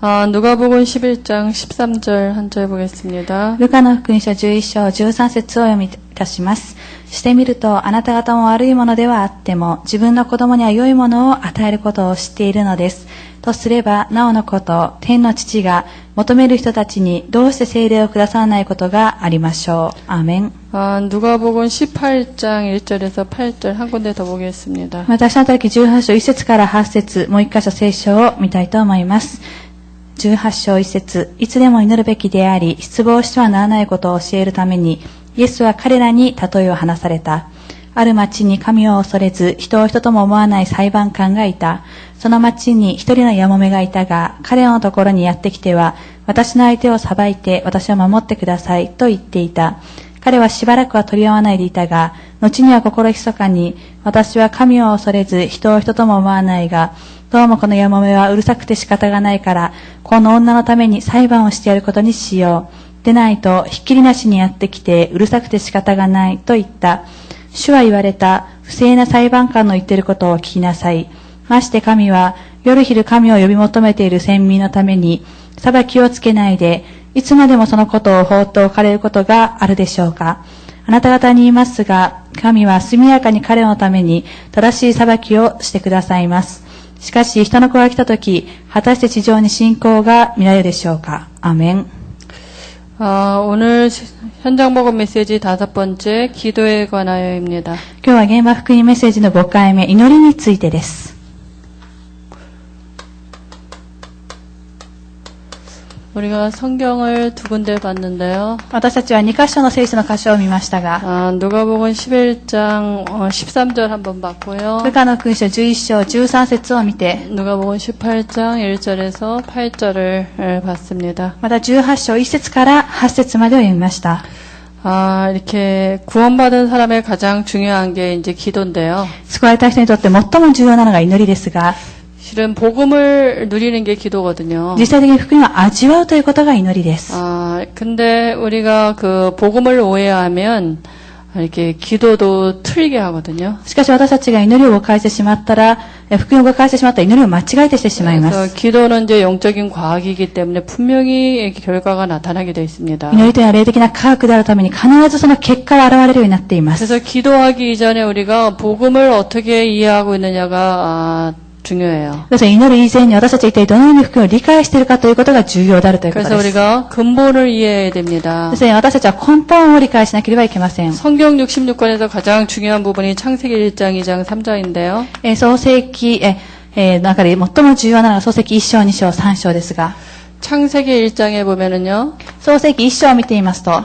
누가복음 11장 13절 한 절 보겠습니다. ルカの福音書11章13節を読みいたします。してみると、あなた方も悪いものではあっても、自分の子供には良いものを与えることを知っているのです。とすれば、なおのこと、天の父が求める人たちにどうして聖霊をくださらないことがありましょう。アーメン。누가복음 18장 1절에서 8절 한 군데 더 보겠습니다. 私の時18章1節から8節、もう一箇所聖書を見たいと思います。18章1節、いつでも祈るべきであり、失望してはならないことを教えるために、イエスは彼らに例えを話された。ある町に神を恐れず、人を人とも思わない裁判官がいた。その町に一人のやもめがいたが、彼らのところにやってきては、私の相手を裁いて私を守ってくださいと言っていた。彼はしばらくは取り合わないでいたが、後には心密かに、私は神を恐れず、人を人とも思わないが、どうもこのやもめはうるさくて仕方がないから、この女のために裁判をしてやることにしよう。でないと、ひっきりなしにやってきて、うるさくて仕方がないと言った。主は言われた。不正な裁判官の言っていることを聞きなさい。まして神は、夜昼神を呼び求めている先民のために、裁きをつけないで、いつまでもそのことを放っておかれることがあるでしょうか。あなた方に言いますが、神は速やかに彼のために正しい裁きをしてくださいます。しかし、人の子が来たとき、果たして地上に信仰が見られるでしょうか。アメン。오늘 현장 복음 메시지 5번째 기도에 관하여입니다. 今日は現場福音メッセージの5回目、祈りについてです。 우리가 성경을 두 군데 봤는데요. 私たちは2箇所の聖書の箇所を見ましたが、 누가복음 11장 13절 한번 봤고요. ルカの福音書11章13節を見て、 누가복음 18장 1절에서 8절을 봤습니다. また18章1節から8節までを読みました。 이렇게 구원받은 사람의 가장 중요한 게 이제 기도인데요. 救われた人にとって最も重要なのが祈りですが、 실은 복음을 누리는 게 기도거든요. 実際的に福音を味わうということが祈りです。 근데 우리가 그 복음을 오해하면 이렇게 기도도 틀리게 하거든요. しかし私たちが祈りを誤解してしまったら、福音を誤解してしまったら祈りを間違えてしてしまいます。 그래서 기도는 이제 영적인 과학이기 때문에 분명히 결과가 나타나게 되어 있습니다. 祈りというのは霊的な科学であるために必ずその結果が現れるようになっています。 그래서 기도하기 이전에 우리가 복음을 어떻게 이해하고 있느냐가 중요해요. ですから祈る以前に私たちが一体どのように福音を理解しているかということが重要であるということです。 그래서 우리가 근본을 이해해야 됩니다. ですから私たちは根本を理解しなければいけません。 성경 66권에서 가장 중요한 부분이 창세기 1장, 2장, 3장인데요. 創世記中で最も重要なのが創世記1章、2章、3章ですが、 창세기 1장에 보면은요. 創世記1章を見ていますと、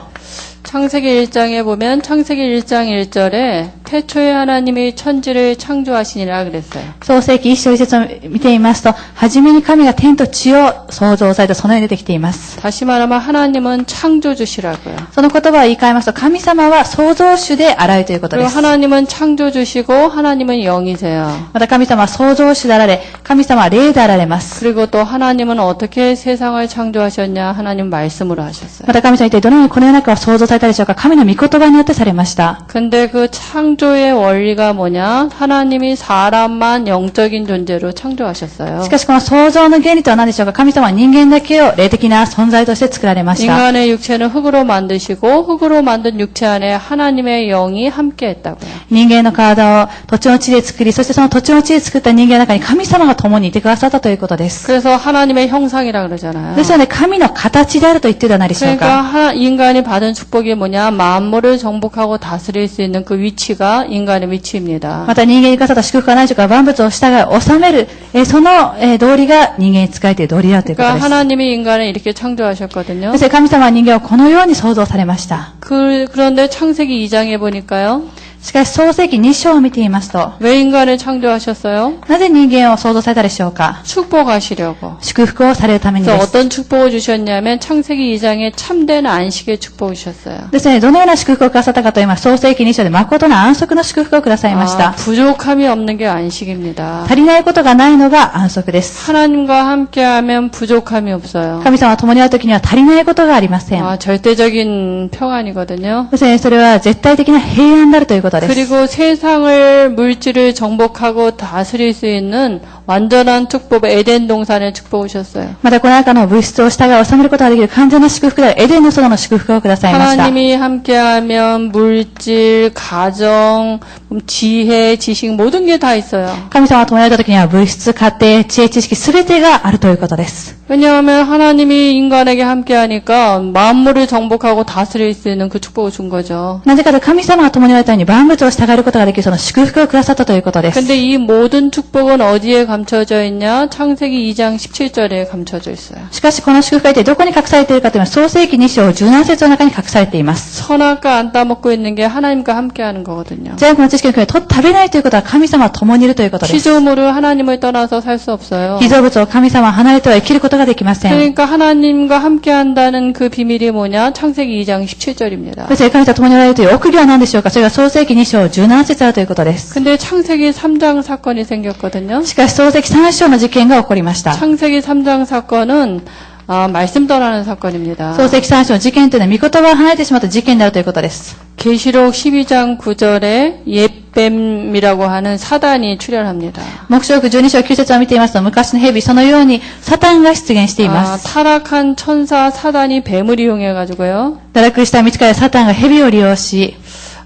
창세기 1장에 보면 창세기 1장 1절에 태초에 하나님이 천지를 창조하시니라 그랬어요. 創世記1章1節を見ていますと、はじめに神が天と地を創造された、そのように出てきています。 다시 말하면 하나님은 창조주시라고요. その言葉を言い換えますと、神様は創造主であられということで 그리고 す。 하나님은 창조주시고 하나님은 영이세요. また神様は創造主であられ、神様は霊であられます。 그리고 또 하나님은 어떻게 세상을 창조하셨냐? 하나님 말씀으로 하셨어요. また神様は一体どのようにこの世の中を創造されたでしょうか。神の御言葉によってされました。 근데 그 창조의 원리가 뭐냐? 하나님이 사람만 영적인 존재로 창조하셨어요. しかしこの創造の原理とは何でしょうか。神様は人間だけを霊的な存在として作られました。 인간의 육체는 흙으로 만드시고 흙으로 만든 육체 안에 하나님의 영이 함께 했다고요. 人間の体を土地の地で作り、そしてその土地の地で作った人間の中に神様が共にいてくださったということです。 그래서 하나님의 형상이라 그러잖아요. ですので神の形であると言っているではないでしょうか。 그러니까 인간이 받은 축복이 뭐냐? 만물을 정복하고 다스릴 수 있는 그 위치가 인간의 위치입니다. また人間にくださった祝福は何でしょうか。万物を従い、治める、その道理が人間に仕えている道理だということです。 그러니까 하나님이 인간을 이렇게 창조하셨거든요. そして神様は人間をこのように創造されました。 그런데 창세기 2장에 보니까요. しかし創世記2章を見ていますと、 왜 인간을 창조하셨어요? なぜ人間を創造されたでしょうか。 축복하시려고. 祝福をされるためにで 그래서 す。 어떤 축복을 주셨냐면 창세기 2장에 참된 안식의 축복을 주셨어요. ですね、どのような祝福をくださったかと言います。創世記2章で誠の安息の祝福をくださいました。 부족함이 없는 게 안식입니다. 足りないことがないのが安息です。 하나님과 함께하면 부족함이 없어요. 神様と共にあるときには足りないことがありません。 절대적인 평안이거든요. ですね、それは絶対的な平安であるということことです。 그리고 세상을 물질을 정복하고 다스릴 수 있는 완전한 축복, 에덴 동산의 축복을 주셨어요. またこの中の物質を従い治めることができる完全な祝福であるエデンの園の祝福をくださいました。 하나님이 함께하면 물질, 가정, 지혜, 지식 모든 게 다 있어요. 神様が共にいた時には物質、家庭、知恵、知識すべてがあるということです。 왜냐하면 하나님이 인간에게 함께하니까 만물을 정복하고 다스릴 수 있는 그 축복을 준 거죠. なぜかと神様が共におられたように万物を従えることができるその祝福をくださったということです。 근데 이 모든 축복은 어디에 감춰져 있냐? 창세기 2장 17절에 감춰져 있어요. しかしこの祝福が一体どこに隠されているかというのは創世記2章17節の中に隠されています。 선악과 안 따먹고 있는 게 하나님과 함께하는 거거든요. 善悪の知識の国を食べないということは神様は共にいるということです。 피조물은 하나님을 떠나서 살 수 없어요. 被造物を神様は離れては生きることができません。 그러니까 하나님과 함께한다는 그 비밀이 뭐냐? 창세기 2장 17절입니다. そして神様と共におられるという奥義は何でしょうか。それが創世記2章17節あるということです。 근데 창세기 3장 사건이 생겼거든요. しかし創世記3章の事件が起こりました。 창세기 3장 사건은 말씀 떠나는 사건입니다. 創世記3章の事件というのは御言葉を離れてしまった事件であるということです。 계시록 12장 9절에 옛뱀이라고 하는 사단이 출현합니다. 黙示録12章9節を見ていますと、昔の蛇、そのようにサタンが出現しています。 타락한 천사 사단이 뱀을 이용해가지고요. 堕落した道からサタンが蛇を利用し、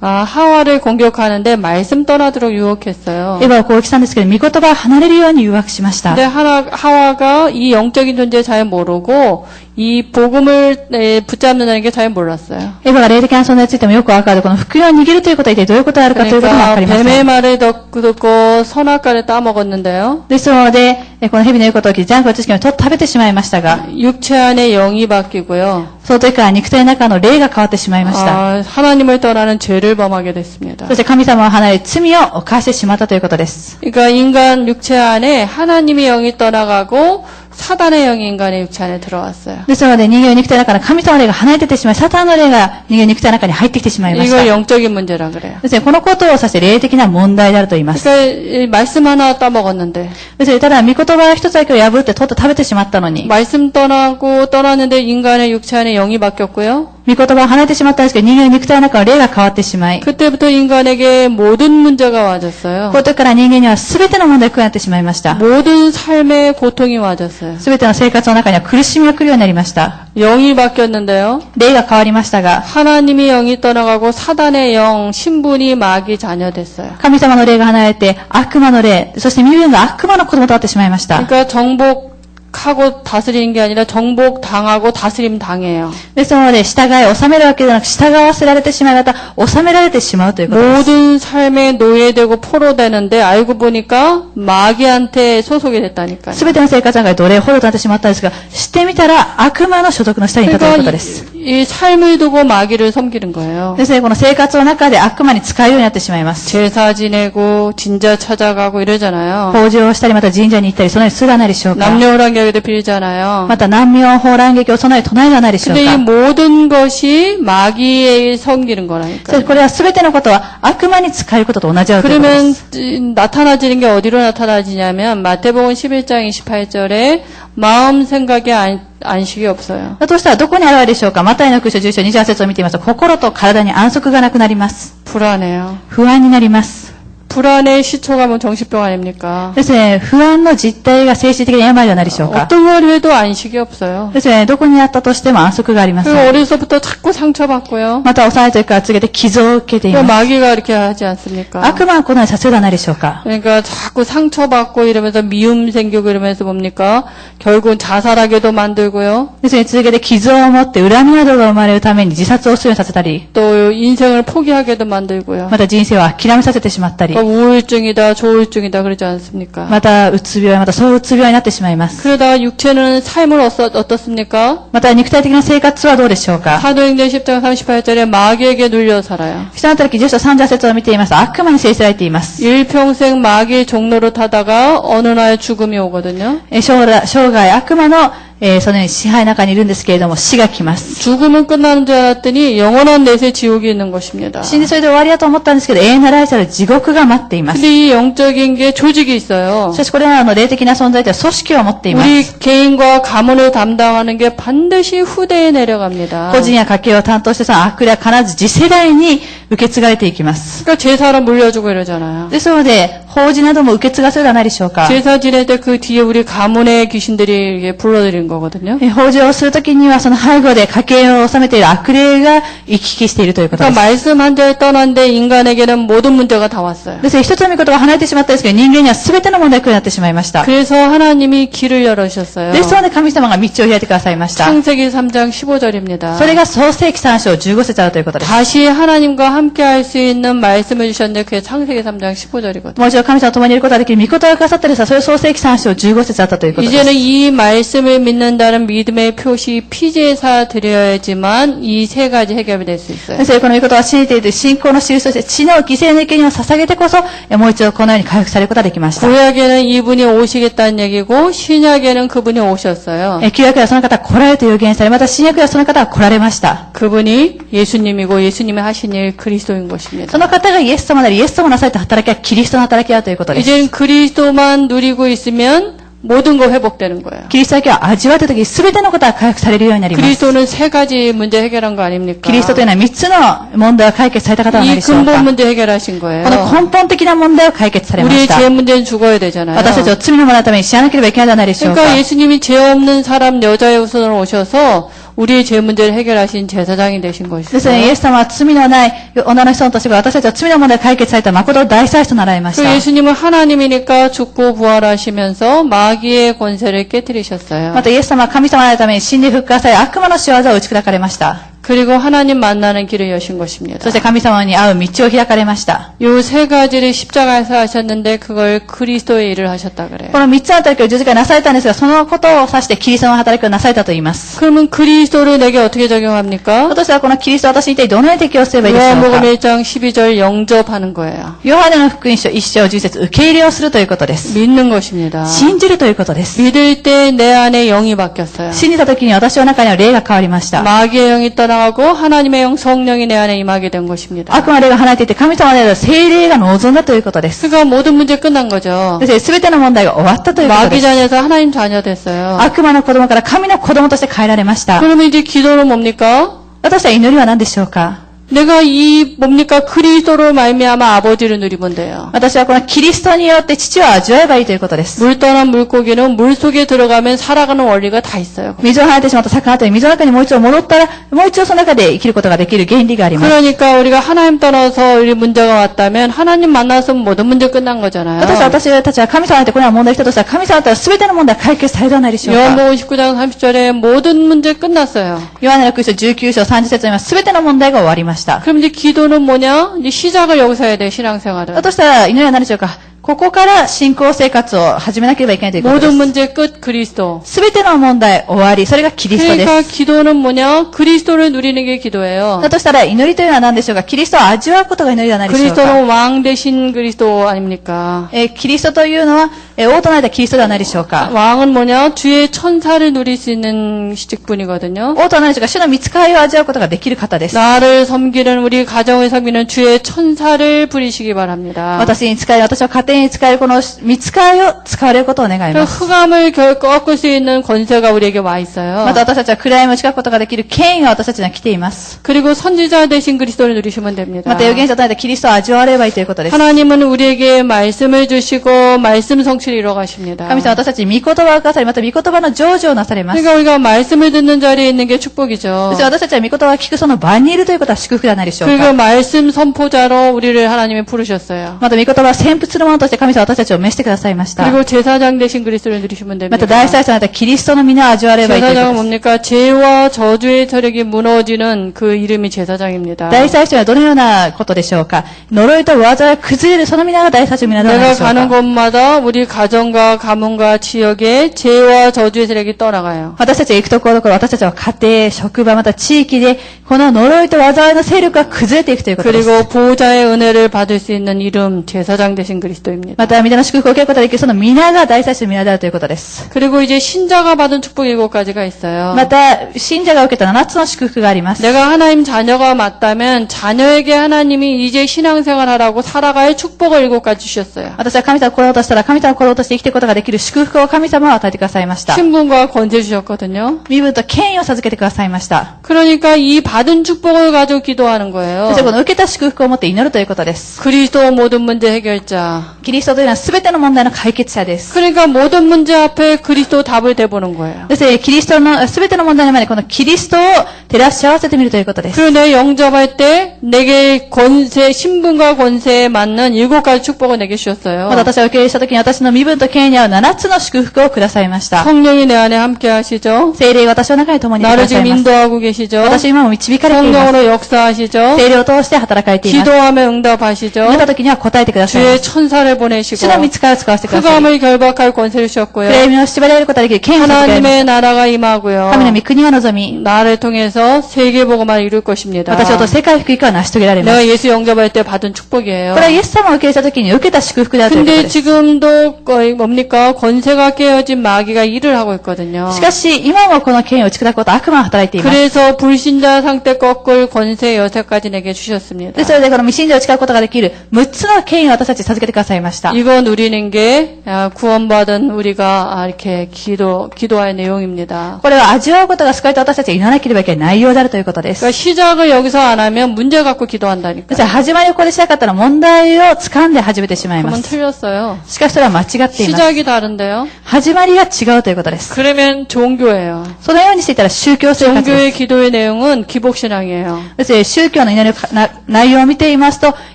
하와를 공격하는데 말씀 떠나도록 유혹했어요. エヴァを攻撃したんですけど、御言葉を離れるように誘惑しました。 근데 하와가 이 영적인 존재 잘 모르고 이 복음을 붙잡는다는 게 잘 몰랐어요. エヴァが霊的な存在についてもよくわかる。この福音を握るということは一体どういうことであるかということもわかりません。 뱀의 말을 듣고 선악과를 따먹었는데요. ですので、この蛇の言うことを聞いて、善悪の知識を食べてしまいましたが、 육체 안에 영이 바뀌고요. その時から肉体の中の霊が変わってしまいました。 하나님을 떠나는 죄를 범하게 됐습니다. そして神様を離れ、罪を犯してしまったということです。 그러니까 인간 육체 안에 하나님의 영이 떠나가고 사단의 영이 인간의 육체 안에 들어왔어요. ですので、人間の肉体の中から神様の霊が離れていってしまい、サタンの霊が人間の肉体の中に入ってきてしまいました。 이걸 영적인 문제라 그래요. ですね、このことを指して霊的な問題であると言います。 그러니까 말씀 하나 따먹었는데 ですね、ただ、御言葉一つだけを破って取って食べてしまったのに、 말씀 떠났는데 인간의 육체 안에 영이 바뀌었고요. 御言葉を離れてしまったんですけど、人間の肉体の中の霊が変わってしまい、 그때부터 인간에게 모든 문제가 와졌어요. この時から人間には全ての問題が加わってしまいました。 모든 삶의 고통이 와졌어요. 全ての生活の中には苦しみが来るようになりました。 영이 바뀌었는데요. 霊が変わりましたが、 하나님의 영이 떠나가고 사단의 영, 신분이 마귀 자녀 됐어요. 神様の霊が離れて悪魔の霊、そして身分が悪魔の子供となってしまいました。 그러니까 정복하고 다스리는 게 아니라 정복당하고 다스림 당해요. ですので、従い、治めるわけではなく、従わせられてしまい、また、治められてしまうということです。 모든 삶에 노예되고 포로되는데 알고 보니까 마귀한테 소속이 됐다니까요. すべての生活の中で奴隷捕虜となってしまったんですが、知ってみたら悪魔の所属の下にいたということです。 이 삶을 두고 마귀를 섬기는 거예요. ですね、この生活の中で悪魔に使えるようになってしまいます。 제사 지내고 진자 찾아가고 이러잖아요. 法事をしたり、また神社に行ったり、そのようにするはないでしょうか。 남녀호랑객에도 빌잖아요. また難民法蘭劇を備え唱えるはないでしょう 근데 이 か。 모든 것이 마귀에 섬기는 거라니까요. これはすべてのことは悪魔に使えることと同じだということで 그러면 す。 나타나지는 게 어디로 나타나지냐면 마태복음 11장 28절에 마음 생각에 안식이 없어요. だとしたらどこに現れるでしょうか。マタイの福音書10章28節を見ていますと、心と体に安息がなくなります。 불안해요. 不安になります。 불안의 시초가 뭐 정신병 아닙니까? ですね、不安の実態が精神的な病ではないでしょうか。 어떤 걸 해도 안식이 없어요. ですね、どこにあったとしても安息がありませ 그리고 ん。 어려서부터 자꾸 상처받고요. また幼い時から告げて傷を受けてい 또 ます。 마귀가 이렇게 하지 않습니까? 悪魔はこのようにさせるではないでしょうか。 그러니까 자꾸 상처받고 이러면서 미움 생기고 이러면서 뭡니까? 결국은 자살하게도 만들고요. ですね、続けて傷を持って恨みなどが生まれるために自殺をするようにさせたり、 또 인생을 포기하게도 만들고요. また人生を諦めさせてしまったり、 그러니까 우울증이다, 조울증이다 그러지 않습니까? またうつ病、またそううつ病になってしまいます。 그러다가 육체는 삶을 어떻습니까? また肉体的な生活はどうでしょうか。 사도행전 10장 38절에 마귀에게 눌려 살아요. 人の働き10章30節を見ていますと悪魔に制せられています。 일평생 마귀의 종로로 타다가 어느 날 죽음이 오거든요. 生涯悪魔のそのように支配の中にいるんですけれども、死が来ます。 죽음은 끝나는 줄 알았더니 영원한 넷의 지옥이 있는 것입니다. 死んでそれで終わりだと思ったんですけど、永遠な来世の地獄が待っています。 근데 이 영적인 게 조직이 있어요. しかしこれは霊的な存在とは組織を持っています。 우리 개인과 가문을 담당하는 게 반드시 후대에 내려갑니다. 個人や家計を担当してその悪霊は必ず次世代に受け継がれていきます。 그러니까 제사를 물려주고 이러잖아요. ですので、法事なども受け継がせるではないでしょうか。 제사 지낼 때 그 뒤에 우리 가문의 귀신들이 이게 불러들인 거거든요. 法事をするときにはその背後で家計を治めている悪霊が行き来しているということです。 그러니까 말씀 한 절 떠난데 인간에게는 모든 문제가 다 왔어요. ですから一つの御言葉が離れてしまったんですけど、人間には全ての問題が来るようになってしまいました。 그래서 하나님이 길을 열어주셨어요. ですので神様が道を開いてくださいました。 창세기 3장 15절입니다. それが創世記3章15節あるということです。 다시 하나님과 함께 할 수 있는 말씀을 주셨는데 그게 창세기 3장 15절이거든요. もう一度神様と共にいることができる御言葉をくださったんですが、それは創世記3章15節あったということです。 이제는 이 말씀을 믿는다는 믿음의 표시 피제사 드려야지만 이 세 가지 해결이 될 수 있어요. ですからこの御言葉を信じている信仰の印として血の犠牲の生贄を捧げてこそ、もう一度このように回復されることができました。 구약에는 이분이 오시겠다는 얘기고 신약에는 그분이 오셨어요. 旧約ではその方が来られると予言され、また新約ではその方が来られました。 그분이 예수님이고 예수님이 하신 일 그리스도인 것입니다. その方がイエス様であり、イエス様のなされた働きはキリストの働きだということです。 이젠 그리스도만 누리고 있으면 모든 거 회복되는 거예요. キリストだけを味わったとき、すべてのことが回復されるようになります。 그리스도는 세 가지 문제 해결한 거 아닙니까? キリストというのは3つの問題を解決された方ではない 이 でしょうか。 근본 문제 해결하신 거예요. この根本的な問題を解決されまし 우리의 た。 죄 문제는 죽어야 되잖아요. 私たちは罪のもののために死ななければいけないではないでしょうか。 그러니까 예수님이 죄 없는 사람 여자의 우선으로 오셔서 우리의 죄 문제를 해결하신 제사장이 되신 ですね、イエ 것이죠. ス様は罪のない女の人として私たちは罪の問題を解決された誠の大祭司となられまし 그 た。 예수님은 하나님이니까 죽고 부활하시면서 마귀의 권세를 깨뜨리셨어요. またイエス様は神様のために死んで復活され悪魔の仕業を打ち砕かれました。 그리고 하나님 만나는 길을 여신 것입니다. そして神様に会う道を開かれました。 요 세 가지를 십자가에서 하셨는데 그걸 그리스도의 일을 하셨다 그래요. この3つの働きを十字架になされたんですが、そのことを指してキリストの働きをなされたと言います。 그러면 그리스도를 내게 어떻게 적용합니까? 私はこのキリストを私に一体どのように適用すればいいでしょう 요한복음 か。 1장 12절 영접하는 거예요. ヨハネの福音書1章10節受け入れをするということです。 믿는 것입니다. 信じるということです。 믿을 때 내 안에 영이 바뀌었어요. 信じた時に私の中には霊が変わりました。 마귀의 영이 떠나가고 하나님의 영 성령이 내 안에 임하게 된 것입니다. 悪魔の霊が離れていて神様の霊が聖霊が望んだということです。 그러니까 모든 문제 끝난 거죠. ですから全ての問題が終わったということ 마귀 です。 자녀에서 하나님 자녀 됐어요. 悪魔の子供から神の子供として変えられました。 그러면 이제 기도는 뭡니까? 私は祈りは何でしょうか。 내가 이 뭡니까? 그리스도로 말미암아 아버지를 누리면 돼요. 私はこのキリストによって父を味わえばいいということです。 물 떠난 물고기는 물 속에 들어가면 살아가는 원리가 다 있어요. 水を離れてしまった魚という水の中にもう一度戻ったら、もう一度その中で生きることができる原理があります。 그러니까 우리가 하나님 떠나서 우리 문제가 왔다면 하나님 만나서 모든 문제 끝난 거잖아요. 私たちは神様とこれは問題一つとしたら神様とは全ての問題が解決されるではないでしょうか。 요한복음 19장 30절에 모든 문제 끝났어요. ヨハネの福音書19章30節には全ての問題が終わりました。 그럼 이제 기도는 뭐냐? 이제 시작을 여기서 해야 돼, 신앙생활은. だとしたら祈りは何でしょうか。ここから信仰生活を始めなければいけないということで 모든 す。 문제 끝 그리스도. 全ての問題終わり、それがキリストで 그러니까 す。 기도는 뭐냐? 그리스도를 누리는 게 기도예요. だとしたら祈りというのは何でしょうか。キリストを味わうことが祈りではないでしょうか。 그리스도는 왕 대신 그리스도 아닙니까? キリストというのは、王となったキリストではないでしょうか。 왕은 뭐냐? 주의 천사를 누릴 수 있는 직분이거든요. 王とは何でしょうか。主の御使いを味わうことができる方です。 나를 섬기는 우리 가정을 섬기는 주의 천사를 부리시기 바랍니다. 私に使える、私は家庭に使えるこの御使いを使われることを願い 그 ます。 흑암을 꺾을 수 있는 권세가 우리에게 와 있어요. また私たちは暗闇を近くことができる権威が私たちには来ています。 그리고 선지자 대신 그리스도를 누리시면 됩니다. また預言者となったキリストを味わわれればいいということです。 하나님은 우리에게 말씀을 주시고 말씀 성취를 이뤄 가십니다. 神様は私たちに御言葉をくださり、また御言葉の成就をなされます。 그러니까 우리가 말씀을 듣는 자리에 있는 게 축복이죠. そして私たちは御言葉を聞くその場にいるということは祝福ではないでしょう 그리고 か。 말씀 선포자로 우리를 하나님이 부르셨어요. また御言葉を宣布する者として神様は私たちを召してくださいました。 그리고 제사장 대신 그리스도를 누리시면 また 됩니다. 大祭司となったキリストの皆を味わわれればいいという 제사장은 ことです。 뭡니까? 죄와 저주의 세력이 무너지는 그 이름이 제사장입니다. 大祭司はどのようなことでしょうか。呪いと災いが崩れるその皆が大祭司の皆ではない 내가 でしょう 가는 か。 곳마다 우리 가정과 가문과 지역의 죄와 저주의 세력이 떠나가요. 私たちが行くところどころ、私たちは家庭、職場、また地域で、この呪いと災いの勢力が崩れていくということです。 그리고 보호자의 은혜를 받을 수 있는 이름 제사장 되신 그리스도입니다. また、皆の祝福を受けることができる、その皆が大祭司の皆であるということです。 그리고 이제 신자가 받은 축복 7가지가 있어요. また、信者が受けた7つの祝福があります。 내가 하나님 자녀가 맞다면 자녀에게 하나님이 이제 신앙생활하라고 살아갈 축복을 7가지 주셨어요. 私は神様を来ろうとしたら、神様を来ろうとして生きていくことができる祝福を神様は与えてくださいました。 신분과 권세 주셨거든요. 身分と権威を授けてくださいました。 그러니까 이 받은 축복을 가지고 기도하는 거예요. そしてこの受けた祝福を持って祈るということです。 그리스도 모든 문제 해결자. キリストというのは全ての問題の解決者です。 그러니까 모든 문제 앞에 그리스도 답을 대보는 거예요. そしてキリストの全ての問題の前にこのキリストを照らし合わせてみるということです。 그리고 내 영접할 때 내게 권세, 신분과 권세에 맞는 7가지 축복을 내게 주셨어요. また私を受け入れしたときに私の身分と権威に合う7つの祝福をくださいました。 성령이 내 안에 함께 하시죠. 聖霊が私の中に共にいてく 나를 ださい 지금 ます。 인도하고 계시죠. 私は今も導かれています。 성령으로 역사하시죠. 聖霊を通して働かれています。 기도하면 응답하시죠. 祈ったときには答えてくださいま 주의 す。 천사를 보내시고 主の御使いを使わせてください。 흑암을 결박할 권세를 주셨고요. フレームを縛られることができる権威を授けられま 하나님의 す。 나라가 임하고요. 神の御国が望み、 나를 통해서 세계복음을 이룰 것입니다. 私を通して世界福音化を成し遂げられます。 내가 예수 영접할 때 받은 축복이에요. これはイエス様を受け入れたときに受けた祝福であるということ 근데 です。 지금도 거의 뭡니까? 권세가 깨어진 마귀가 일을 하고 있거든요. しかし、今もこの権威を打ち砕くこと悪魔が働いています。 그래서 불신자 상태 꺾을 권세 6가지 내게 주셨습니다. で、それでこの未信者を打ち砕くことができる6つの権威を私たちに授けてくださいました。 이거 누리는 게 구원받은 우리가 이렇게 기도할 내용입니다. これは味わうことが救われた私たちが祈らなければいけない内容であるということです。 그러니까 시작을 여기서 안 하면 문제 갖고 기도한다니까. そして始まりをここでしなかったら問題を掴んで始めてしまいま 그러면 す。 틀렸어요. しかしそれは間違っています。 시작이 다른데요. 始まりが違うということです。 그러면 종교예요. そのようにしていたら宗教生活で 종교의 기도의 내용은 기복신앙이에요. す。です宗教の祈りの内容を見ていますと、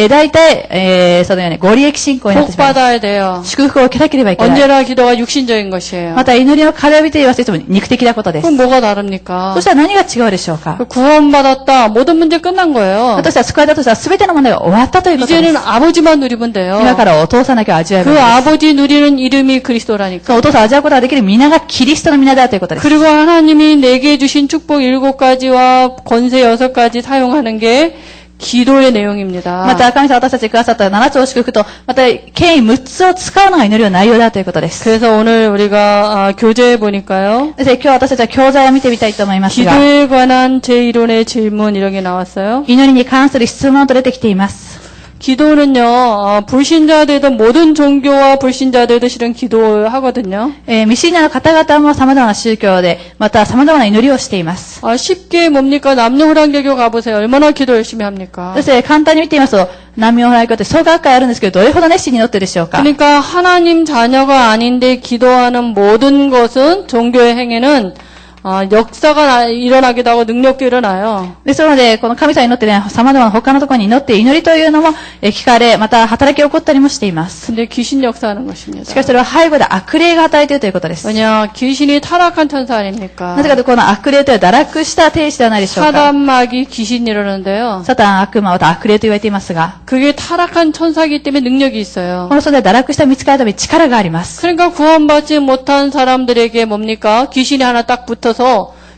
大体、そのようにご利益信仰になって 복 しまいます。 받아야 돼요. 祝福を受けなければいけない。 언제나 기도가 육신적인 것이에요. また祈りの課題を見ていますといつも肉的なことです。 그럼 뭐가 다릅니까? そしたら何が違うでしょうか。 구원받았다. 모든 문제 끝난 거예요. 私は救われたとしたら全ての問題が終わったということです。 이제는 아버지만 누리면 돼요. 今からお父さんだけを味わえばいい 그 です。 아버지 누리는 이름이 그리스도라니까. お父さんを味わうことができる皆がキリストの皆であるということです。 그리고 하나님이 내게 주신 축복 7가지와 권세 6가지 사용하는 게 기도의 내용입니다. また神様私たちにくださった7つの祝福と、また権威6つを使うのが祈りの内容であるということです。 그래서 오늘 우리가 교재에 보니까요. 今日私たちは教材を見てみたいと思いますが、 기도에 관한 제1론의 질문 이런 게 나왔어요. 祈りに関する質問と出てきています。 기도는요, 불신자들도 모든 종교와 불신자들도 실은 기도하거든요. 未信者の方々も様々な宗教で、また様々な祈りをしています。 쉽게 뭡니까? 남녀호랑개교 가보세요. 얼마나 기도 열심히 합니까? そして簡単に見てみますと、南明ホ教って創学会あるんですけど、どれほど熱心に祈ってるでしょうか。 그러니까 하나님 자녀가 아닌데 기도하는 모든 것은 종교의 행위는 역사가 일어나기도 하고 능력도 일어나요. ですので、この神様に祈ってね、様々な他のところに祈って祈りというのも聞かれ、また働き起こったりもしています。 근데 귀신 역사하는 것입니다. しかしそれは背後で悪霊が働いているということです。 왜냐, 귀신이 타락한 천사 아닙니까? なぜかというと、この悪霊というのは堕落した天使ではないでしょうか。 사단마귀 귀신 이러는데요. サタン、悪魔、また悪霊と言われていますが、 그게 타락한 천사이기 때문에 능력이 있어요. このそれで堕落した見つかるために力があります。 그러니까 구원받지 못한 사람들에게 뭡니까? 귀신이 하나 딱 붙어서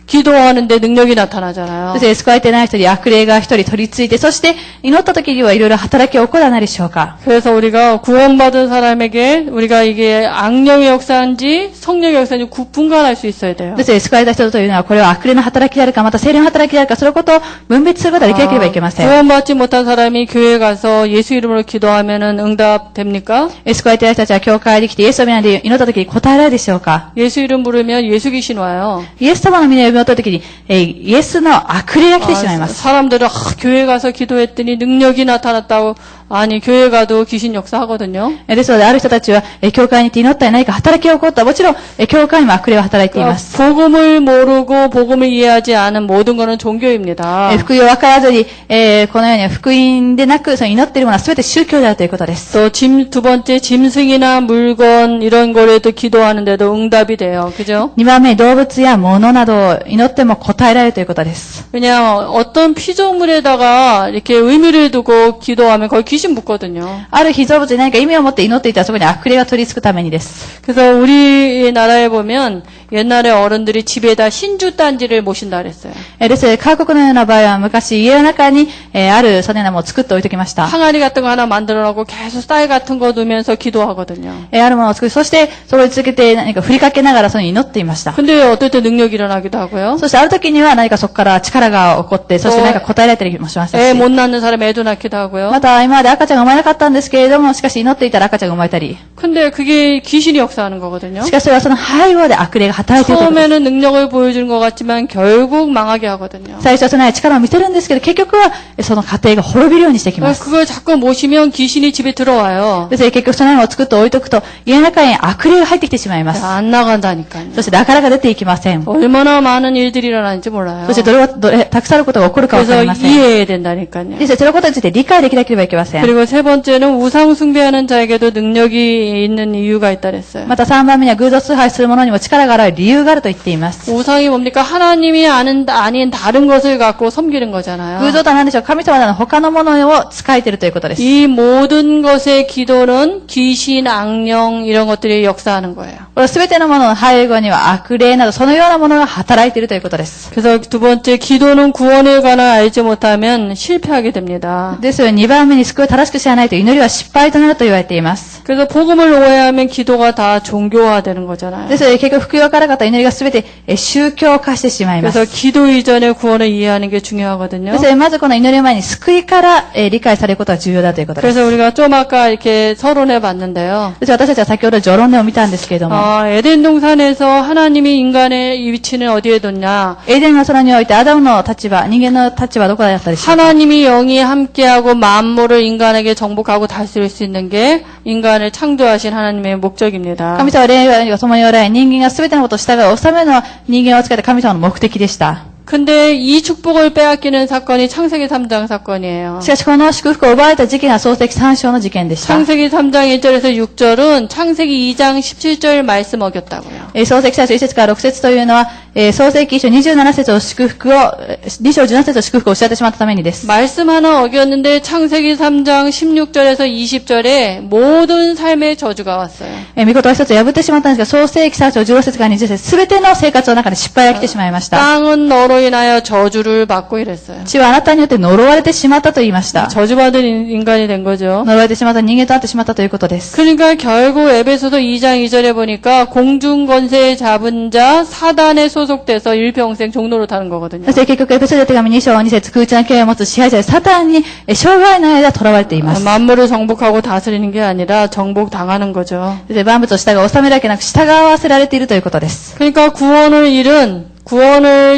기도하는데 능력이 나타나잖아요. そして救われてない人に悪霊が一人取り付いて、そして祈った時にはいろいろ働きが起こらないでしょうか。 그래서 우리가 구원받은 사람에게 우리가 이게 악령의 역사인지 성령의 역사인지 분간할 수 있어야 돼요. ですので救われた人というのは、これは悪霊の働きであるか、また聖霊の働きであるか、そのことを分別することができなければいけません。 구원받지 못한 사람이 교회에 가서 예수 이름으로 기도하면은 응답됩니까? 救われている人たちは教会に来てイエス様の皆で祈った時に答えられるでしょうか。 예수 이름 부르면 예수 귀신 와요. イエス様の皆で祈った時に、イエスの悪霊が来てしまいます。 사람들은 교회 가서 기도했더니 능력이 나타났다고 아니 교회 가도 귀신 역사하거든요. ですので、ある人たちは、教会に行って祈ったり何か働きが起こった。もちろん、教会にも悪霊は働いています。 복음을 모르고 복음을 이해하지 않은 모든 것은 종교입니다. 福音を分からずに、このように福音でなく、その祈っているものは全て宗教であるということです。 또 두 번째 짐승이나 물건 이런 거에도 기도하는데도 응답이 돼요. 그죠? 2番目、動物や物などを祈っても答えられるということです。 그냥 어떤 피조물에다가 이렇게 의미를 두고 기도하면 거기 귀신 묻거든요. ある被造物に何か意味を持って祈っていたらそこに悪霊が取り付くためにです。 그래서 우리나라에 보면 옛날에 어른들이 집에다 신주 딴지를 모신다 그랬어요. です韓国のような場合は昔家の中に、あるそのようなものを作って置いておきました。 항아리 같은 거 하나 만들어 놓고 계속 쌀 같은 거 넣으면서 기도하거든요. あるものを作り、そしてそれを続けて何か振りかけながらそのように祈っていました。 근데 어떨 때 능력이 일어나기도 하고요. そしてある時には何かそこから力が起こって、そして何か答えられたりもしましたし。 애 못 낳는 사람 애도 낳기도 하고요. また今まで赤ちゃんが生まれなかったんですけれども、しかし祈っていたら赤ちゃんが生まれたり。 근데 그게 귀신이 역사하는 거거든요. しかしそれはその背後で悪霊が働いているということです。 처음에는 능력을 보여주는 것 같지만 결국 망하게 하거든요. 最初はその力を見せるんですけど、結局はその家庭が滅びるようにしてきます。 그걸 자꾸 모시면 귀신이 집에 들어와요. ですから結局そのようなのを作って置いとくと、家の中に悪霊が入ってきてしまいます。 안 나간다니까요. そしてなかなか出ていきません。 얼마나 많은 일들이 일어나는지 몰라요. そしてどれたくさんのことが起こるかわか 그래서 りません。 이해해야 된다니까요. ですからそのことについて理解できなければいけません。 그리고 세 번째는 우상 숭배하는 자에게도 능력이 있는 이유가 있다 그랬어요. また3番目には偶像崇拝する者にも力がある理由があると言っています。 우상이 뭡니까? 하나님이 아닌 다른 것을 갖고 섬기는 偶 거잖아요. 像とは何でしょう。神様など他のものを使えているということです。 이 모든 것의 기도는 귀신, 악령 이런 것들이 역사하는 거예요. これ全てのものの背後には悪霊などそのようなものが働いているということです。 그래서 두 번째, 기도는 구원의 관을 알지 못하면 실패하게 됩니다. ですよ、2番目に救いを正しく知らないと祈りは失敗となると言われています。 그래서 복음을 오해하면 기도가 다 종교화되는 거잖아요. ですので結局福音が分からなかった祈りが全て宗教化してしまいます。 그래서 기도 이전에 구원을 이해하는 게 중요하거든요. ですのでまずこの祈りの前に救いから理解されることが重要だということです。 그래서 우리가 좀 아까 이렇게 서론해 봤는데요. です私たちは先ほど序論でも見たんですけれども、 에덴 동산에서 하나님이 인간의 위치는 어디에 뒀냐? エデンの空においてアダムの立場、人間の立場はどこだったでしょうか。 하나님이 영이 함께하고 만물을 인간에게 정복하고 다스릴 수 있는 게 인간을 창조하신 하나님의 목적입니다. 神様は霊が共におられ、人間が全てのことを従い治めるのは人間を使って神様の目的でした。 근데 이 축복을 빼앗기는 사건이 창세기 3장 사건이에요. しかしこの祝福を奪われた事件は創世記3章の事件でした。 창세기 3장 1절에서 6절은 창세기 2장 17절 말씀 어겼다고요. 創世記最初1節から6節というのは、創世記1章27節を祝福を、2章17節を祝福をおっしゃってしまったためにです。 말씀 하나 어겼는데 창세기 3장 16절에서 20절에 모든 삶의 저주가 왔어요. 御事を一つ破ってしまったんですが、創世記3章16節から20節、すべての生活の中で失敗が来てしまいました。 땅은 너로 인하여 저주를 받고 이랬어요. 地はあなたによって呪われてしまったと言いました。 저주받은 인간이 된 거죠. 呪われてしまった人間となってしまったということです。 그러니까 결국 에베소서 2장 2절에 보니까 공중권세 잡은 자 사단에 소속돼서 일평생 종로로 타는 거거든요. そして結局エペソビト手紙2章2節、空中の権威を持つ支配者でサタンに生涯の間囚われています。 만물을 정복하고 다스리는 게 아니라 정복당하는 거죠. で万物を従う、治めるだけなく従わせられているということです。 그러니까 구원을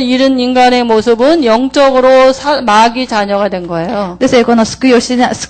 잃은 인간의 모습은 영적으로 마귀 자녀가 된 거예요. ですのでこの救わ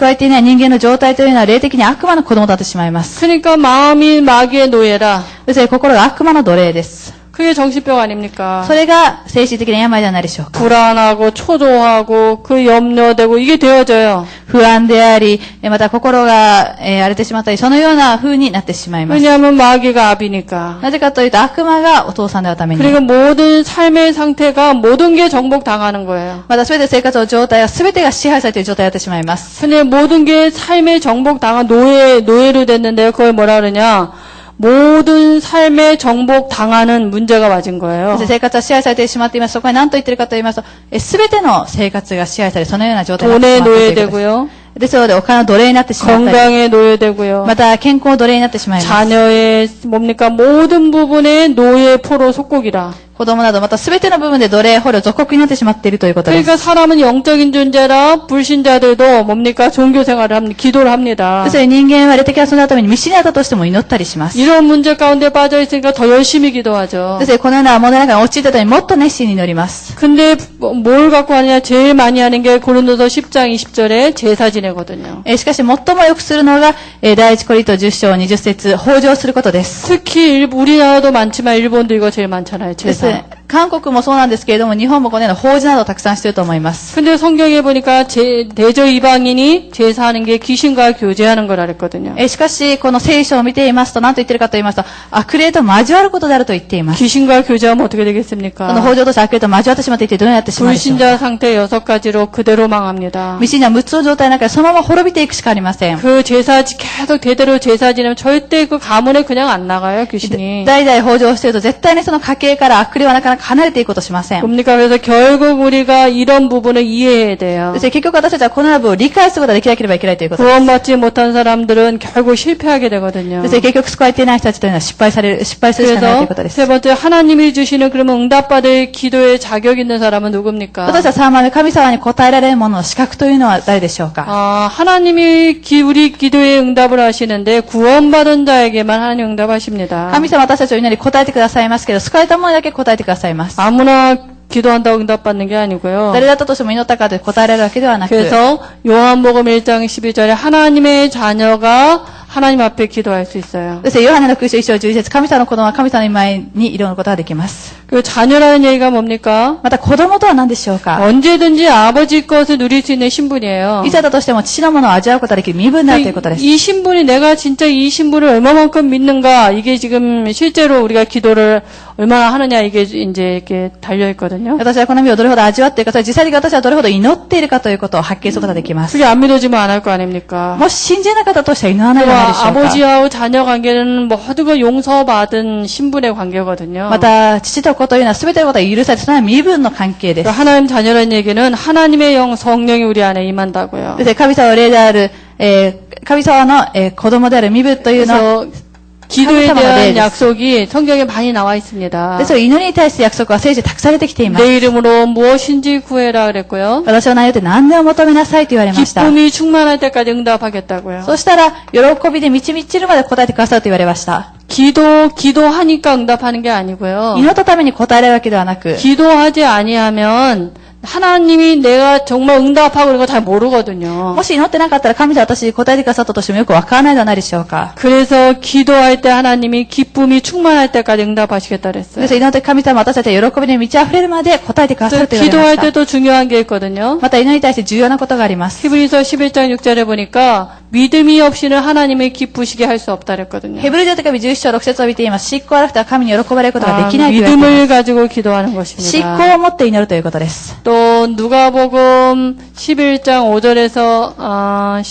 れていない人間の状態というのは霊的に悪魔の子供となってしまいます。 그러니까 마음이 마귀의 노예라. ですので心が悪魔の奴隷です。 그게 정신병 아닙니까? それが精神的な病ではないでしょうか。 불안하고 초조하고 그 염려되고 이게 되어져요. 不安であり、また心が荒れてしまったり、そのような風になってしまいます。 왜냐하면 마귀가 아비니까. なぜかというと悪魔がお父さんであるために。 그리고 모든 삶의 상태가 모든 게 정복당하는 거예요. また全て生活の状態は全てが支配されている状態になってしまいます。 근데 모든 게 삶의 정복당한 노예로 됐는데요. 그걸 뭐라 그러냐? 모든 삶에 정복당하는 문제가 맞은 거예요. 生活は支配されてしまっています。そこに何と言っているかと言いますと、全ての生活が支配され、そのような状態になってしまっているということです。 돈의 노예되고요. ですので、お金の奴隷になってしまったり、 건강의 노예되고요. また健康の奴隷になってしまいます。 자녀의 뭡니까? 모든 부분의 노예 포로 속국이라. 子供など、また全ての部分で奴隷、捕虜、属国になってしまっているということです。 그러니까 사람은 영적인 존재라 불신자들도 뭡니까? 종교 생활을 합니다. 기도를 합니다. ですので人間は霊的な存在のために未信にあったとしても祈ったりします。 이런 문제 가운데 빠져 있으니까 더 열심히 기도하죠. ですのでこのような問題の中に陥ったためにもっと熱心に祈ります。 근데 뭘 갖고 하느냐? 제일 많이 하는 게 고린도서 10장 20절에 제사 지내거든요. しかし最もよくするのが、第一コリント10章20節、豊穣することです。 특히 우리나라도 많지만 일본도 이거 제일 많잖아요. 제사. 韓国もそうなんですけれども、日本もこのような法事などをたくさんしていると思います。 근데 성경에 보니까 대저 이방인이 제사하는 게 귀신과 교제하는 거라 그랬거든요. しかし、この聖書を見ていますと、何と言っているかと言いますと、悪霊と交わることであると言っています。 귀신과 교제하면 어떻게 この 되겠습니까? 法上として悪霊と交わってしまっていて、どうやってしまうでしょうか。 불신자 상태 6가지로 그대로 망합니다. 未信者は6つの状態の中でそのまま滅びていくしかありません。 그 계속 대대로 제사 지내면 절대 그 가문에 그냥 안 나가요, 귀신이. 代々法上をしていると、絶対にその家系から悪霊はなかなか離れていくことをしません。 뭡니까? 그래서 결국 우리가 이런 부분을 이해해야 돼요. そして結局私たちはこの部分を理解することができなければいけないということです。 구원받지 못한 사람들은 결국 실패하게 되거든요. そして結局救われていない人たちというのは失敗するしかないという 그래서 ことです。 세 번째 하나님이 주시는 그러면 응답받을 기도에 자격 있는 사람은 누굽니까? 私たちは3番目、神様に答えられるものの資格というのは誰でしょうか。 하나님이 우리 기도에 응답을 하시는데 구원받은 자에게만 하나님 응답하십니다. 神様は私たちを祈り答えてくださいますけど、救われた者だけ答えてくださいます。 아무나 기도한다고 응답받는 게 아니고요. 誰だったとしても祈ったからで答えられるわけではなく、 그래서 요한복음 1장 12절에 하나님의 자녀가 하나님 앞에 기도할 수 있어요. そしてヨハネの空書1章11節、神様の子供は神様の前に祈ることができます。 그 자녀라는 얘기가 뭡니까? また子供とは何でしょうか。 언제든지 아버지 것을 누릴 수 있는 신분이에요. いつだったとしても父のものを味わうことができる身分であるということです。 이 신분이 내가 진짜 이 신분을 얼마만큼 믿는가 이게 지금 실제로 우리가 기도를 얼마나 하느냐 이게 이제 이렇게 달려 있거든요. 私はこの身をどれほど味わっているか、それ実際に私はどれほど祈っているかということを発見することができます。 그게 안 믿어지면 안 할 거 아닙니까? もし信じなかったとしては祈らないではないでしょうか。 아버지와 자녀 관계는 모두가 용서받은 신분의 관계거든요. また、父と子というのは全てのことが許されて、それは身分の関係です。 하나님 자녀라는 얘기는 하나님의 영 성령이 우리 안에 임한다고요. そして神様の霊である、神様の、子供である身分というのは、 그래서 기도에 대한 약속이 성경에 많이 나와 있습니다. で、その祈りに対して約束は聖書で託されてきています。 내 이름으로 무엇인지 구해라 그랬고요. 私の内容で何でも求めなさいと言われました。 기쁨이 충만할 때까지 응답하겠다고요. そしたら、喜びで満ち満ちるまで答えてくださると言われました。 기도하니까 응답하는 게 아니고요. 祈ったために答えられるわけではなく、 기도하지 아니하면 하나님이 내가 정말 응답하고 이런 거 잘 모르거든요. もし祈ってなかったら神様私に答えてくださったとしてもよくわからないではないでしょうか。 그래서 기도할 때 하나님이 기쁨이 충만할 때까지 응답하시겠다 で 그랬어요. す祈って神様私たちは喜びに満ち溢れるまで答えてくださると言われま 기도할 した。 때도 중요한 게 있거든요. また祈りに対して重要なことがあります。 히브리서 11장 6절에 보니까 믿음이 없이는 하나님을 기쁘시게 할 수 없다 그랬거든요. ヘブル人手紙11章6節を見ています。信仰がなくては神に喜ばれることができないと言われています。 믿음을 가지고 기도하는 信 것입니다. 仰を持って祈るということです。 또 누가복음 11장 5절에서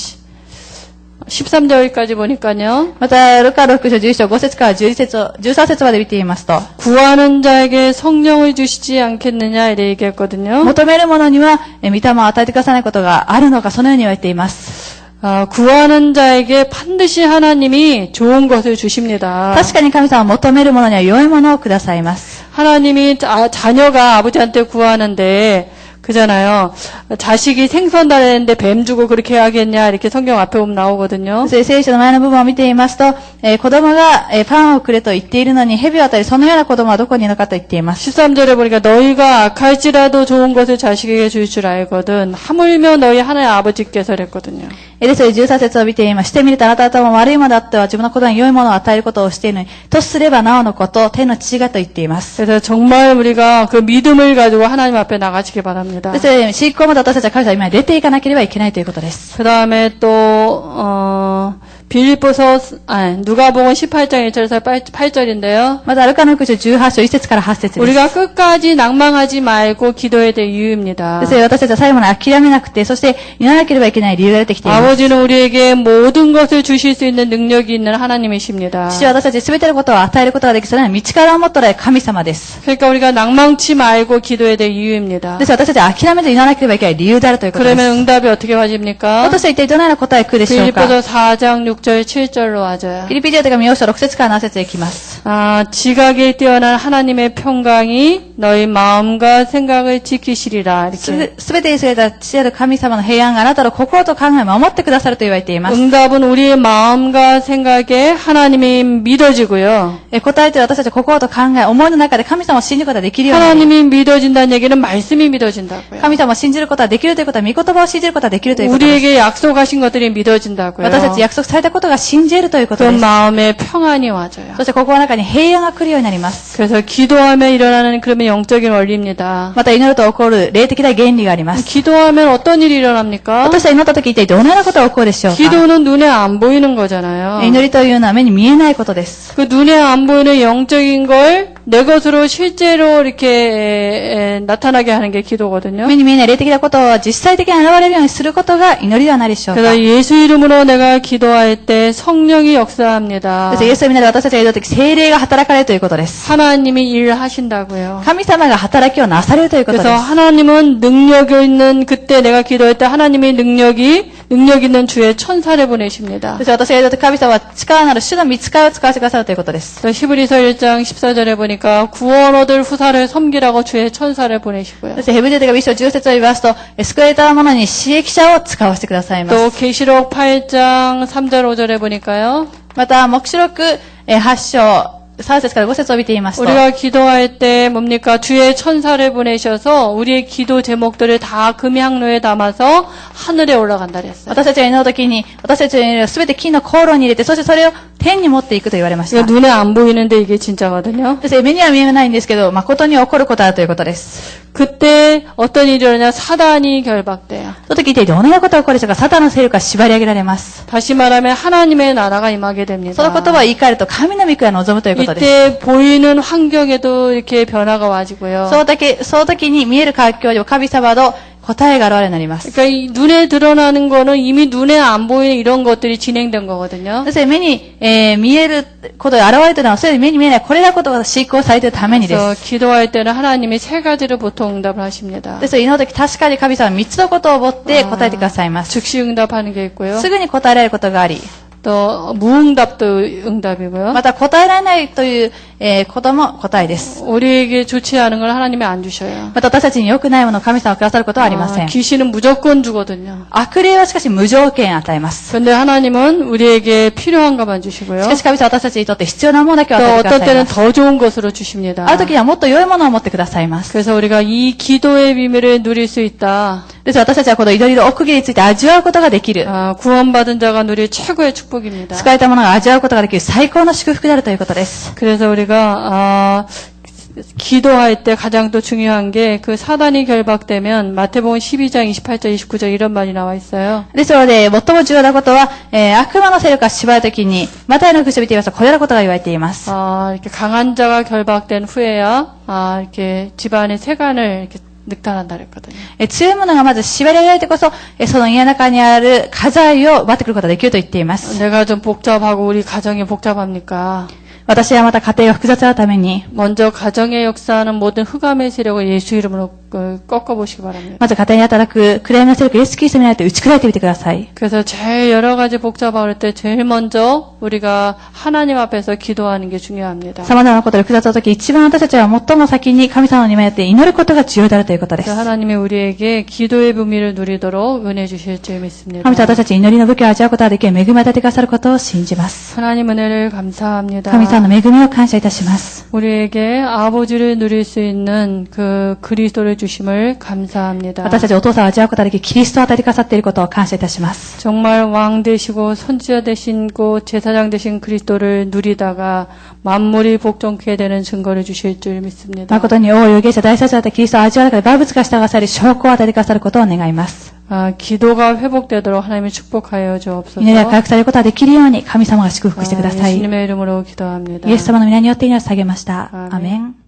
13절까지 보니까요. また、ルカ6章11章5節から13節まで見ていますと、 구하는 자에게 성령을 주시지 않겠느냐 이렇게 얘기했거든요. 求める者には、御霊を与えてくださらないことがあるのか、そのように言われています。 구하는 자에게 반드시 하나님이 좋은 것을 주십니다. 確かに神様は求める者には良いものをくださいます。 하나님이 자녀가 아버지한테 구하는데 그잖아요. 자식이 생선 달랬는데 뱀 주고 그렇게 하겠냐 이렇게 성경 앞에 보면 나오거든요. そして聖書の前の部分を見ていますと、子供が、パンをくれと言っているのに蛇を与えるそのような子供はどこにいるのかと言っています。 13절에 보니까 너희가 악할지라도 좋은 것을 자식에게 줄 줄 알거든 하물며 너희 하나님 아버지께서 그랬거든요. ですので13節を見ています。してみるとあなた方も悪いものであっては自分の子供に良いものを与えることをしているのに、とすればなおのこと、天の父がと言っています。 그래서 정말 우리가 그 믿음을 가지고 하나님 앞에 나가시기 바랍니다. ですので、信仰を持って私たちは神様に今出ていかなければいけないということです。 그 다음에 또 빌립보서 누가복음 18장 1절에서 8절인데요. また、ルカの福音書18章1節から8節です。 우리가 끝까지 낭망하지 말고 기도해야 될 이유입니다. ですので、私たちは最後まで諦めなくて、そして祈らなければいけない理由が出てきています。 아버지는 우리에게 모든 것을 주실 수 있는 능력이 있는 하나님이십니다. 父は私たちに全てのことを与えることができ、それは道からを持っておられる神様です。 그러니까 우리가 낭망치 말고 기도해야 될 이유입니다. ですので、私たちは諦めず祈らなければいけない理由であるということです。 그러면 응답이 어떻게 와집니까? 私は一体どのような答えが来るでしょうか。 빌립보서 4장 6절 7절로 와져요. フィリピ人の手紙4章6節から7節へ行きます。 지각에 뛰어난 하나님의 평강이 너희 마음과 생각을 지키시리라. す 이렇게. べてに優れた父なる神様の平安があなたの心と考えを守ってくださると言われています。 응답은 우리의 마음과 생각에 하나님이 믿어지고요. 答えて私たちの心と考え、思いの中で神様を信じることができるように。 하나님이 믿어진다는 얘기는 말씀이 믿어진다고요. 神様を信じることができるということは、御言葉を信じることができるということです。 우리에게 약속하신 것들이 믿어진다고요. 私たち約束されたことが信じるということ 그 です。 마음에 평안이 와져요. そして心の中に平安が来るようになります。 그래서 기도하면 일어나는 그러면 영적인 원리입니다. また祈ると起こる霊的な原理があります。 기도하면 어떤 일이 일어납니까? 私は祈った時一体どのようなことが起こるでしょうか。 기도는 눈에 안 보이는 거잖아요. 祈りというのは目に見えないことです。 그 눈에 안 보이는 영적인 걸 내 것으로 실제로 이렇게 나타나게 하는 게 기도거든요. 目に見えない霊的なことを実際的に現れるようにすることが祈りではないでしょうか。 그래서 예수 이름으로 내가 기도할 때 성령이 역사합니다. そしてイエスの皆で私たちが祈るとき、聖霊が働かれるということです。 하나님이 일하신다고요. 神様が働きをなされるということです。 그래서 하나님은 능력이 있는 그때 내가 기도할 때 하나님의 능력 있는 주의 천사를 보내십니다. そして私が祈るとき、神様は力なる主の御使いを使わせてくださるということです。 또 히브리서 1장 14절에 보니까 구원 얻을 후사를 섬기라고 주의 천사를 보내시고요. そしてヘブル手が1章10節を言いますと、救われた者に使役者を使わせてくださいます。 또 계시록 8장 3절 5절에 보니까요. また、黙示録8章3節から5節を見ていますと、 우리가 기도할 때 뭡니까? 주의 천사를 보내셔서 우리의 기도 제목들을 다 금향로에 담아서 하늘에 올라간다 그랬어요. 私たちが祈るときに、私たちが祈るすべて金の香炉に入れて、そしてそれを天に持っていくと言われました。 이거 눈에 안 보이는데 이게 진짜거든요. そして目には見えないんですけど、誠に起こることだということです。 그때 어떤 일이 일어나냐? 사단이 결박돼요. その時一体どのようなことが起こるでしょうか。サタンの勢力が縛り上げられます。 다시 말하면 하나님의 나라가 임하게 됩니다. その言葉を言い換えると、神の御国が望むということです。 이때 보이는 환경에도 이렇게 변화가 와지고요. その時に見える環境でも神様の答えが現れになります。 그러니까 이 눈에 드러나는 거는 이미 눈에 안 보이는 이런 것들이 진행된 거거든요. そして目に、見えることが現れているのは、それで目に見えないこれらことが執行されているためにで 그래서 す。 기도할 때는 하나님이 세 가지를 보통 응답을 하십니다. ですから祈るとき確かに神様は3つのことを持って答えてくださいます。 즉시 응답하는 게 있고요. すぐに答えられることがあり、 또 무응답도 응답이고요. また答えられないという、ことも答えです。 우리에게 좋지 않은 걸 하나님이 안 주셔요. また私たちに良くないものを神様がくださることはありません。 귀신은 무조건 주거든요. 悪霊はしかし無条件与えます。 그런데 하나님은 우리에게 필요한 것만 주시고요. しかし神様は私たちにとって必要なものだけを 또 与えてくだ 어떤 さい 때는 ます。 더 좋은 것으로 주십니다. ある時にはもっと良いものを持ってくださいます。 그래서 우리가 이 기도의 비밀을 누릴 수 있다. ですから私たちはこの祈りの奥義について味わうことができる。 구원받은 자가 누릴 최고의 축복입니다. 使えたものが味わうことができる最高の祝福であるということです。 그래서 우리가 기도할 때 가장 또 중요한 게 그 사단이 결박되면 마태복음 12장 28절 29절 이런 말이 나와 있어요. ですので、最も重要なことは、悪魔の勢力が縛るときに、マタイの福音書を見ていますと、これらのことが言われています。 이렇게 강한 자가 결박된 후에야 이렇게 집안의 세간을 이렇게 늑탈한다 그랬거든요. 強いものがまず縛り上げられてこそ、その家の中にある家財を奪ってくることができると言っています。 내가 좀 복잡하고 우리 가정이 복잡합니까? 私はまた家庭が複雑なために、 먼저 가정에 역사하는 모든 흑암의 세력을 예수 이름으로 꺾어보시기 바랍니다. まず家庭に働く暗闇の勢力、イエス・キリストになって打ち砕いてみてください。 그래서 제일 여러 가지 복잡할 때 제일 먼저 우리가 하나님 앞에서 기도하는 게 중요합니다. 様々なことが複雑な時、一番私たちは最も先に神様に向って祈ることが重要であるということです。 그래서 하나님이 우리에게 기도의 부미를 누리도록 은혜 주실 줄 믿습니다. 神様は私たちに祈りの武器を味わうことができる恵みを与えてくださることを信じます。 하나님 은혜를 감사합니다. 神様の恵みを感謝いたします。 우리에게 아버지를 누릴 수 있는 그 그리스도를 주심을 감사합니다. 私たちお父さんを味わうことができるキリストを与えてくださっていることを感謝いたします。 정말 왕 되시고 선지자 되시고 제사장 되신 그리스도를 누리다가 만물이 복종케 되는 증거를 주실 줄 믿습니다. 誠に王預言者大祭司だったキリストを味わう中で万物が従わされ証拠を与えてくださることを願います。 기도가 회복되도록 하나님이 축복하여 주옵소서. 祈りが回復されることができるように神様が祝福してください。 예수님의 이름으로 기도합니다. イエス様の皆によって祈りを下げました。アメン。